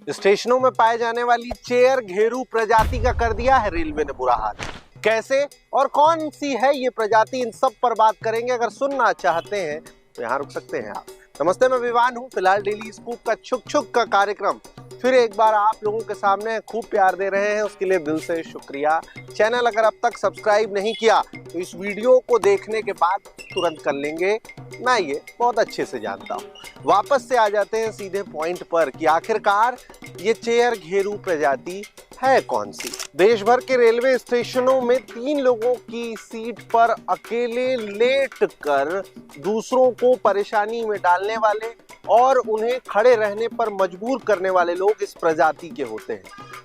स्टेशनों में पाए जाने वाली चेयर घेरू प्रजाति का कर दिया है रेलवे ने बुरा हाल। कैसे और कौन सी है ये प्रजाति, इन सब पर बात करेंगे। अगर सुनना चाहते हैं तो यहाँ रुक सकते हैं आप। नमस्ते, मैं विवान हूँ। फिलहाल डेली स्कूप का छुक छुक का कार्यक्रम फिर एक बार आप लोगों के सामने खूब प्यार दे रहे हैं, उसके लिए दिल से शुक्रिया। चैनल अगर अब तक सब्सक्राइब नहीं किया तो इस वीडियो को देखने के बाद तुरंत कर लेंगे, मैं ये बहुत अच्छे से जानता हूँ। वापस से आ जाते हैं सीधे पॉइंट पर कि आखिरकार ये चेयर घेरू प्रजाति है कौन सी। देश भर के रेलवे स्टेशनों में 3 लोगों की सीट पर अकेले लेट कर दूसरों को परेशानी में डालने वाले और उन्हें खड़े रहने पर मजबूर करने वाले लोग इस प्रजाति के होते हैं।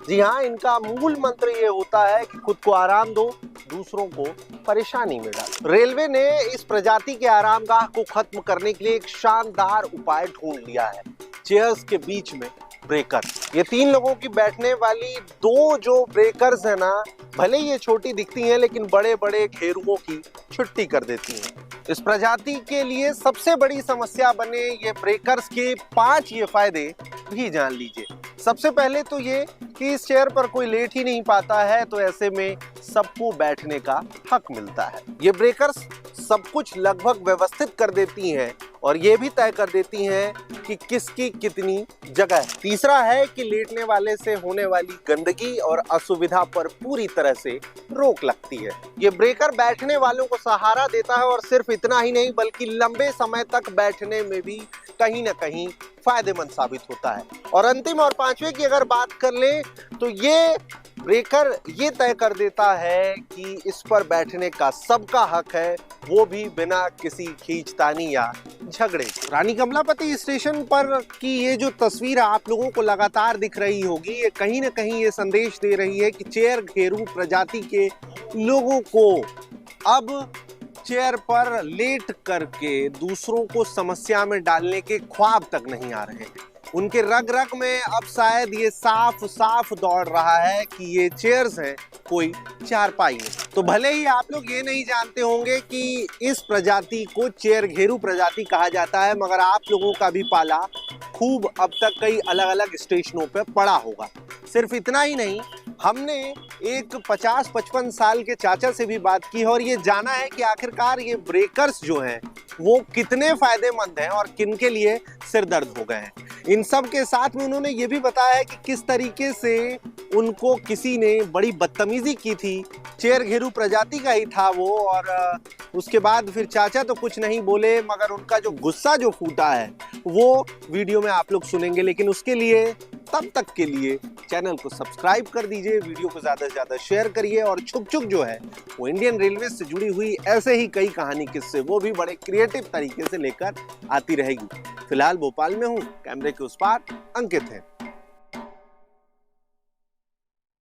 जी हाँ, इनका मूल मंत्र ये होता है कि खुद को आराम दो, दूसरों को परेशानी में डालो। रेलवे ने इस प्रजाति के आरामगाह को खत्म करने के लिए एक शानदार उपाय ढूंढ लिया है। चेयर्स के बीच में ब्रेकर। ये 3 लोगों की बैठने वाली 2 जो ब्रेकर्स है ना, भले ये छोटी दिखती हैं लेकिन बड़े बड़े घेरुओं की छुट्टी कर देती हैं। इस प्रजाति के लिए सबसे बड़ी समस्या बने ये ब्रेकर्स के 5 ये फायदे भी जान लीजिए। सबसे पहले तो ये कि इस चेयर पर कोई लेट ही नहीं पाता है, तो ऐसे में सबको बैठने का हक मिलता है। ये ब्रेकर्स सब कुछ लगभग व्यवस्थित कर देती हैं और ये भी तय कर देती हैं कि किसकी कितनी जगह है। तीसरा है कि लेटने वाले से होने वाली गंदगी और असुविधा पर पूरी तरह से रोक लगती है। ये ब्रेकर बैठने वालों को सहारा देता है और सिर्फ इतना ही नहीं बल्कि लंबे समय तक बैठने में भी कहीं ना कहीं फायदेमंद साबित होता है। और अंतिम और 5वें की अगर बात कर ले तो ये ब्रेकर ये तय कर देता है कि इस पर बैठने का सबका हक है, वो भी बिना किसी खींचतानी या झगड़े के। रानी कमलापति स्टेशन पर की ये जो तस्वीर आप लोगों को लगातार दिख रही होगी, ये कहीं ना कहीं ये संदेश दे रही है कि चेयर घेरू प्रजाति के लोगों को अब चेयर पर लेट करके दूसरों को समस्या में डालने के ख्वाब तक नहीं आ रहे हैं। उनके रग रग में अब शायद ये साफ साफ दौड़ रहा है कि ये चेयर्स हैं, कोई चारपाई नहीं। तो भले ही आप लोग ये नहीं जानते होंगे कि इस प्रजाति को चेयर घेरू प्रजाति कहा जाता है, मगर आप लोगों का भी पाला खूब अब तक कई अलग अलग स्टेशनों पर पड़ा होगा। सिर्फ इतना ही नहीं, हमने एक 50-55 साल के चाचा से भी बात की और ये जाना है कि आखिरकार ये ब्रेकर्स जो हैं वो कितने फायदेमंद हैं और किन के लिए सिरदर्द हो गए हैं। इन सब के साथ में उन्होंने ये भी बताया कि किस तरीके से उनको किसी ने बड़ी बदतमीजी की थी। चेयर घेरू प्रजाति का ही था वो, और उसके बाद फिर चाचा तो कुछ नहीं बोले, मगर उनका जो गुस्सा जो फूटा है वो वीडियो में आप लोग सुनेंगे। लेकिन उसके लिए तब तक के लिए चैनल को सब्सक्राइब कर दीजिए, वीडियो को ज़्यादा से ज़्यादा शेयर करिए और छुक छुक जो है वो इंडियन रेलवे से जुड़ी हुई ऐसे ही कई कहानी किस्से वो भी बड़े क्रिएटिव तरीके से लेकर आती रहेगी। फिलहाल भोपाल में हूँ, कैमरे के उस पार अंकित है।